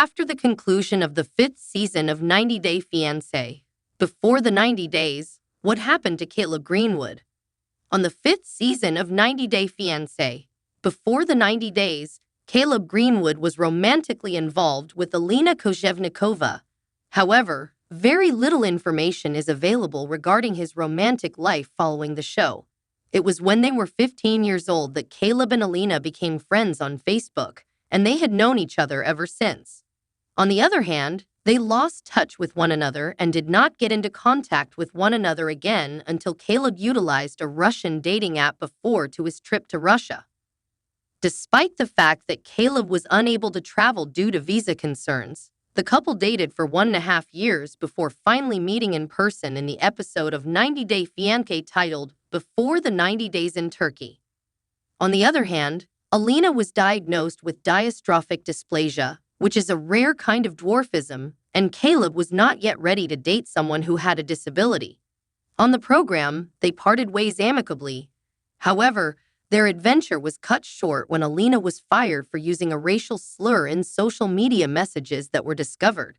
After the conclusion of the fifth season of 90 Day Fiancé, before the 90 days, what happened to Caleb Greenwood? On the fifth season of 90 Day Fiancé, before the 90 days, Caleb Greenwood was romantically involved with Alina Kozhevnikova. However, very little information is available regarding his romantic life following the show. It was when they were 15 years old that Caleb and Alina became friends on Facebook, and they had known each other ever since. On the other hand, they lost touch with one another and did not get into contact with one another again until Caleb utilized a Russian dating app before to his trip to Russia. Despite the fact that Caleb was unable to travel due to visa concerns, the couple dated for 1.5 years before finally meeting in person in the episode of 90 Day Fiancé titled Before the 90 Days in Turkey. On the other hand, Alina was diagnosed with dystrophic dysplasia, which is a rare kind of dwarfism, and Caleb was not yet ready to date someone who had a disability. On the program, they parted ways amicably. However, their adventure was cut short when Alina was fired for using a racial slur in social media messages that were discovered.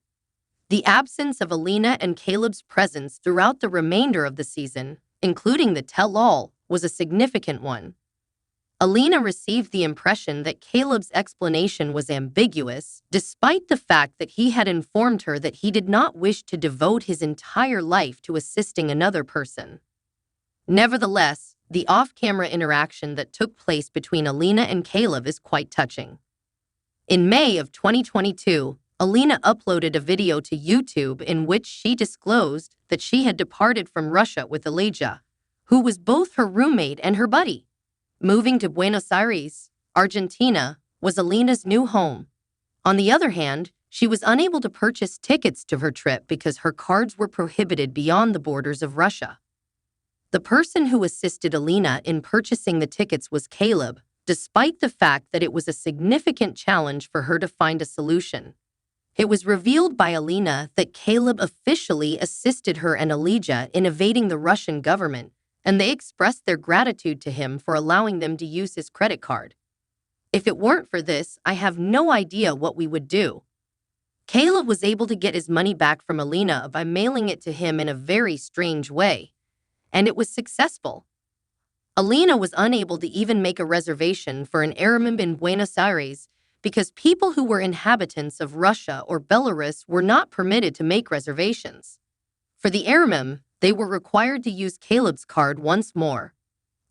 The absence of Alina and Caleb's presence throughout the remainder of the season, including the tell-all, was a significant one. Alina received the impression that Caleb's explanation was ambiguous, despite the fact that he had informed her that he did not wish to devote his entire life to assisting another person. Nevertheless, the off-camera interaction that took place between Alina and Caleb is quite touching. In May of 2022, Alina uploaded a video to YouTube in which she disclosed that she had departed from Russia with Elijah, who was both her roommate and her buddy. Moving to Buenos Aires, Argentina, was Alina's new home. On the other hand, she was unable to purchase tickets to her trip because her cards were prohibited beyond the borders of Russia. The person who assisted Alina in purchasing the tickets was Caleb, despite the fact that it was a significant challenge for her to find a solution. It was revealed by Alina that Caleb officially assisted her and Elijah in evading the Russian government, and they expressed their gratitude to him for allowing them to use his credit card. If it weren't for this, I have no idea what we would do. Caleb was able to get his money back from Alina by mailing it to him in a very strange way, and it was successful. Alina was unable to even make a reservation for an Airbnb in Buenos Aires because people who were inhabitants of Russia or Belarus were not permitted to make reservations. For the Airbnb, they were required to use Caleb's card once more.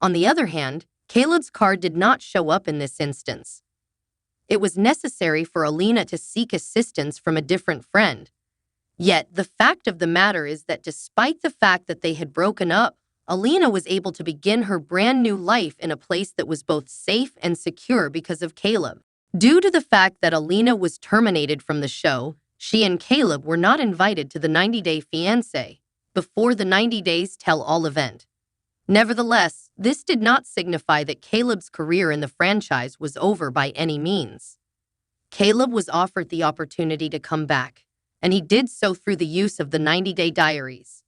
On the other hand, Caleb's card did not show up in this instance. It was necessary for Alina to seek assistance from a different friend. Yet, the fact of the matter is that despite the fact that they had broken up, Alina was able to begin her brand new life in a place that was both safe and secure because of Caleb. Due to the fact that Alina was terminated from the show, she and Caleb were not invited to the 90 Day Fiancé before the 90 Days Tell-All event. Nevertheless, this did not signify that Caleb's career in the franchise was over by any means. Caleb was offered the opportunity to come back, and he did so through the use of the 90-Day Diaries.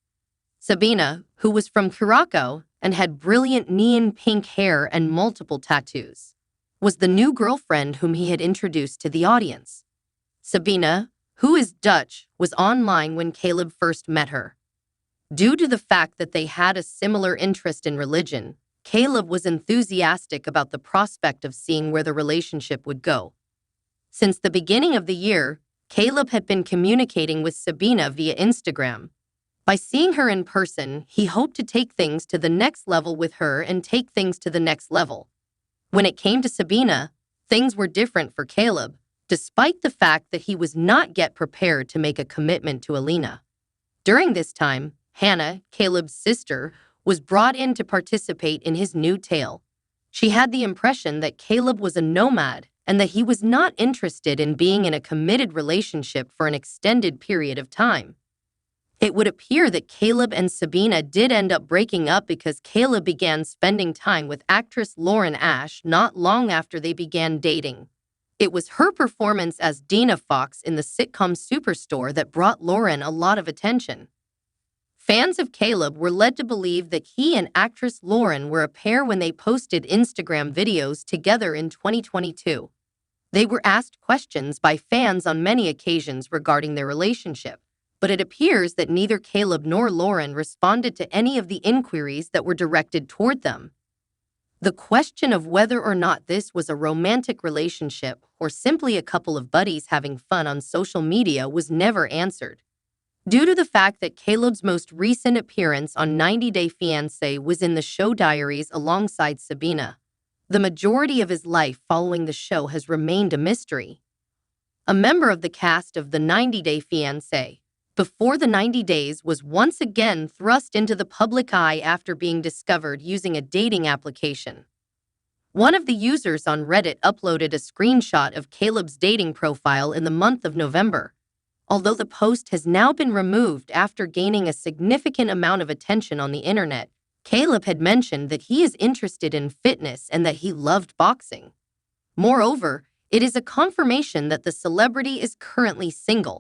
Sabina, who was from Curacao and had brilliant neon pink hair and multiple tattoos, was the new girlfriend whom he had introduced to the audience. Sabina, who is Dutch, was online when Caleb first met her. Due to the fact that they had a similar interest in religion, Caleb was enthusiastic about the prospect of seeing where the relationship would go. Since the beginning of the year, Caleb had been communicating with Sabina via Instagram. By seeing her in person, he hoped to take things to the next level with her and take things to the next level. When it came to Sabina, things were different for Caleb, despite the fact that he was not yet prepared to make a commitment to Alina. During this time, Hannah, Caleb's sister, was brought in to participate in his new tale. She had the impression that Caleb was a nomad and that he was not interested in being in a committed relationship for an extended period of time. It would appear that Caleb and Sabina did end up breaking up because Caleb began spending time with actress Lauren Ash not long after they began dating. It was her performance as Dina Fox in the sitcom Superstore that brought Lauren a lot of attention. Fans of Caleb were led to believe that he and actress Lauren were a pair when they posted Instagram videos together in 2022. They were asked questions by fans on many occasions regarding their relationship, but it appears that neither Caleb nor Lauren responded to any of the inquiries that were directed toward them. The question of whether or not this was a romantic relationship or simply a couple of buddies having fun on social media was never answered. Due to the fact that Caleb's most recent appearance on 90 Day Fiancé was in the show Diaries alongside Sabina, the majority of his life following the show has remained a mystery. A member of the cast of the 90 Day Fiancé, before the 90 days, was once again thrust into the public eye after being discovered using a dating application. One of the users on Reddit uploaded a screenshot of Caleb's dating profile in the month of November. Although the post has now been removed after gaining a significant amount of attention on the internet, Caleb had mentioned that he is interested in fitness and that he loved boxing. Moreover, it is a confirmation that the celebrity is currently single.